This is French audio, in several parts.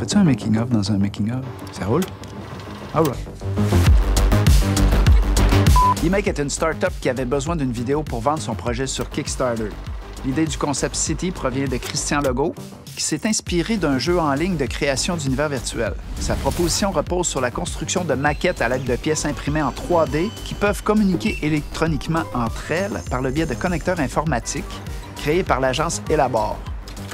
Fais-tu un making-of dans un making-of? Ça roule? All right. eMake est une start-up qui avait besoin d'une vidéo pour vendre son projet sur Kickstarter. L'idée du concept City provient de Christian Legault, qui s'est inspiré d'un jeu en ligne de création d'univers virtuel. Sa proposition repose sur la construction de maquettes à l'aide de pièces imprimées en 3D qui peuvent communiquer électroniquement entre elles par le biais de connecteurs informatiques créés par l'agence Elabore.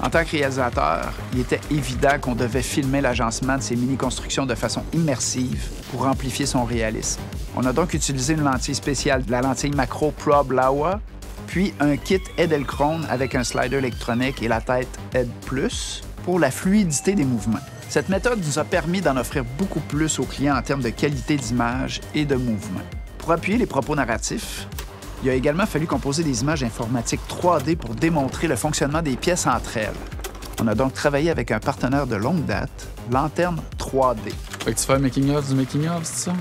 En tant que réalisateur, il était évident qu'on devait filmer l'agencement de ces mini-constructions de façon immersive pour amplifier son réalisme. On a donc utilisé une lentille spéciale, la lentille macro Probe Laowa, puis un kit Edelkrone avec un slider électronique et la tête Ed Plus pour la fluidité des mouvements. Cette méthode nous a permis d'en offrir beaucoup plus aux clients en termes de qualité d'image et de mouvement. Pour appuyer les propos narratifs, il a également fallu composer des images informatiques 3D pour démontrer le fonctionnement des pièces entre elles. On a donc travaillé avec un partenaire de longue date, Lanterne 3D. Fait que tu fais un making-of du making-of, c'est ça?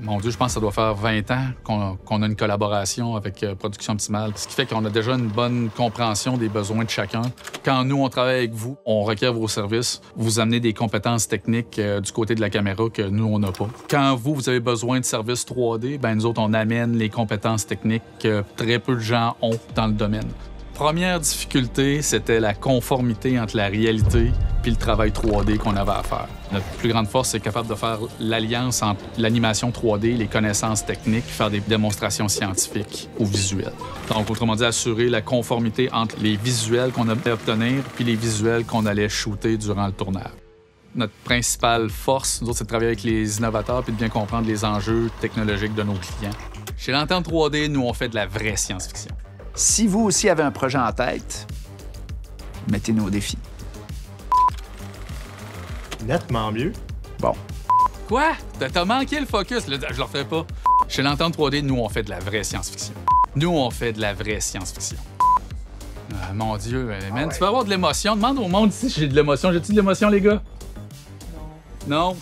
Mon Dieu, je pense que ça doit faire 20 ans qu'on a une collaboration avec Production Optimale, ce qui fait qu'on a déjà une bonne compréhension des besoins de chacun. Quand nous, on travaille avec vous, on requiert vos services, vous amenez des compétences techniques du côté de la caméra que nous, on n'a pas. Quand vous avez besoin de services 3D, ben nous autres, on amène les compétences techniques que très peu de gens ont dans le domaine. Première difficulté, c'était la conformité entre la réalité puis le travail 3D qu'on avait à faire. Notre plus grande force, c'est capable de faire l'alliance entre l'animation 3D, les connaissances techniques, faire des démonstrations scientifiques ou visuelles. Donc, autrement dit, assurer la conformité entre les visuels qu'on allait obtenir puis les visuels qu'on allait shooter durant le tournage. Notre principale force, nous autres, c'est de travailler avec les innovateurs puis de bien comprendre les enjeux technologiques de nos clients. Chez Lanterne 3D, nous, on fait de la vraie science-fiction. Si vous aussi avez un projet en tête, mettez-nous au défi. Nettement mieux. Bon. Quoi? T'as manqué le focus. Là, je le refais pas. Chez Lanterne 3D, nous, on fait de la vraie science-fiction. Nous, on fait de la vraie science-fiction. Ah, mon Dieu, man, tu vas avoir de l'émotion. Demande au monde si j'ai de l'émotion. J'ai-tu de l'émotion, les gars? Non. Non?